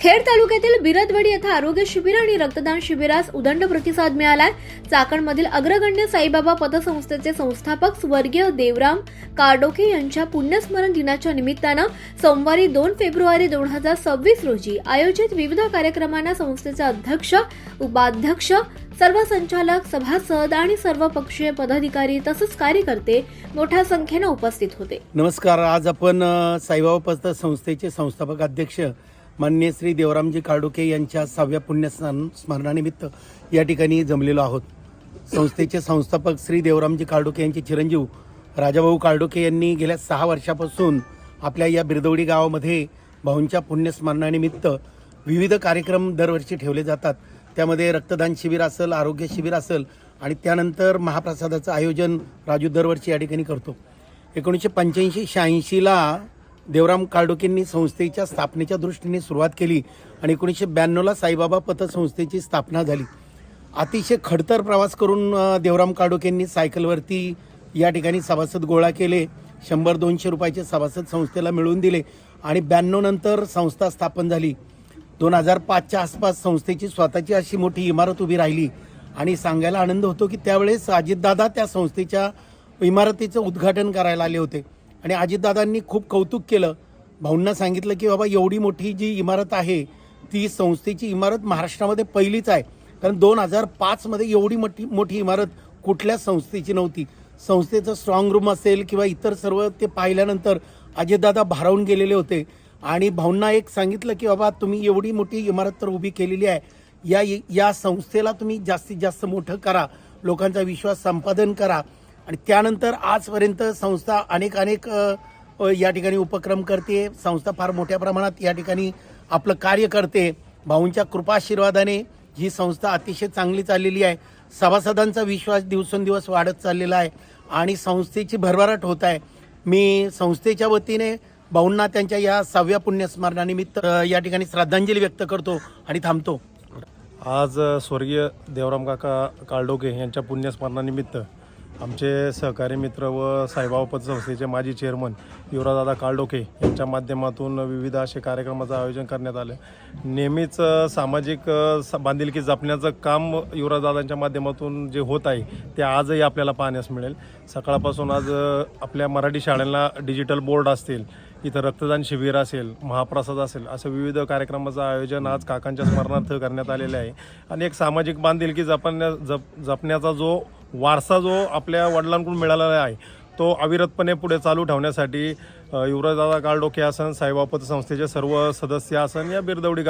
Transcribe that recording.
खेड तालुक्यातील बिरदवाडी येथे आरोग्य शिबिर आणि रक्तदान शिबिरास उदंड प्रतिसाद मिळालाय। चाकणमधील अग्रगण्य साईबाबा पतसंस्थेचे संस्थापक स्वर्गीय देवराम काडोके यांच्या पुण्यस्मरण दिनाच्या निमित्तानं सोमवारी 2 फेब्रुवारी 2026 रोजी आयोजित विविध कार्यक्रमांना संस्थेचे अध्यक्ष, उपाध्यक्ष, सर्व संचालक, सभासद आणि सर्व पक्षीय पदाधिकारी तसेच कार्यकर्ते मोठ्या संख्येने उपस्थित होते। नमस्कार। आज आपण साईबाबा पतसंस्थेचे संस्थापक अध्यक्ष माननीय श्री देवरामजी काडोके यांच्या 6व्या पुण्यस्मरणानिमित्त या ठिकाणी जमलेलो आहोत। संस्थेचे संस्थापक श्री देवरामजी काडोके यांचे चिरंजीव राजाभाऊ काडोके यांनी गेल्या 6 वर्षापासून आपल्या या बिरदवडी गावामध्ये भाऊंच्या पुण्यस्मरणानिमित्त विविध कार्यक्रम दरवर्षी ठेवले जातात। त्यामध्ये रक्तदान शिबिर असेल, आरोग्य शिबिर असेल आणि त्यानंतर महाप्रसादाचं आयोजन राजू दरवर्षी या ठिकाणी करतो। 1985-86 ला देवराम काडोकेंनी संस्थेच्या स्थापनेच्या दृष्टीने सुरुवात केली आणि 1992 ला साईबाबा पतसंस्थेची स्थापना झाली। अतिशय खडतर प्रवास करून देवराम काडोकेंनी सायकलवरती या ठिकाणी सभासद गोळा केले। 100-200 रुपयाचे सभासद संस्थेला मिळवून दिले आणि 92 नंतर संस्था स्थापन झाली। 2005च्या आसपास संस्थेची स्वतःची अशी मोठी इमारत उभी राहिली आणि सांगायला आनंद होतो की त्यावेळेस अजितदादा त्या संस्थेच्या इमारतीचं उद्घाटन करायला आले होते आणि अजितदादांनी खूप कौतुक केलं। भाऊंना सांगितलं की बाबा एवढी मोठी जी इमारत आहे ती संस्थेची इमारत महाराष्ट्रामध्ये पहिलीच आहे, कारण 2005 मध्ये एवढी मोठी इमारत कुठल्या संस्थेची नव्हती। संस्थेचं स्ट्रॉंग रूम असेल किंवा इतर सर्व ते पाहिल्यानंतर अजितदादा भारावून गेलेले होते आणि भाऊंना एक सांगितलं की बाबा तुम्ही एवढी मोठी इमारत तर उभी केलेली आहे, या संस्थेला तुम्ही जास्तीत जास्त मोठं करा, लोकांचा विश्वास संपादन करा। आणि त्यानंतर आजपर्यंत संस्था अनेक या ठिकाणी उपक्रम करते। संस्था फार मोठ्या प्रमाणात या ठिकाणी आपलं कार्य करते। भाऊंच्या कृपाशीर्वादाने ही संस्था अतिशय चांगली चाललेली आहे। सभासदांचा विश्वास दिवसेंदिवस वाढत चाललेला आहे आणि संस्थेची भरभराट होत आहे। मी संस्थेच्या वतीने भाऊंना त्यांच्या या 6व्या पुण्यस्मरणानिमित्त या ठिकाणी श्रद्धांजली व्यक्त करतो आणि थांबतो। आज स्वर्गीय देवराम काका काडोके यांच्या पुण्यस्मरणानिमित्त आमचे सहकारी मित्र व साईबाबा पतसंस्थेचे माजी चेअरमन युवराजदादा काडोके यांच्या माध्यमातून विविध असे कार्यक्रमाचं आयोजन करण्यात आलं। नेहमीच सामाजिक बांधिलकी जपण्याचं काम युवराजदादांच्या माध्यमातून जे होत आहे ते आजही आपल्याला पाहण्यास मिळेल। सकाळपासून आज आपल्या मराठी शाळांना डिजिटल बोर्ड असतील, इथं रक्तदान शिबिर असेल, महाप्रसाद असेल, असं विविध कार्यक्रमाचं आयोजन आज काकांच्या स्मरणार्थ करण्यात आलेलं आहे। आणि एक सामाजिक बांधिलकी जपण्याचा जो वारसा जो आपल्या वडिलांकडून मिळालेला आहे तो अविरतपणे पुढे चालू ठेवण्यासाठी युवराजदादा काडोके असन, साईबाबा पतसंस्थेचे सर्व सदस्य असन, या बिरदवडी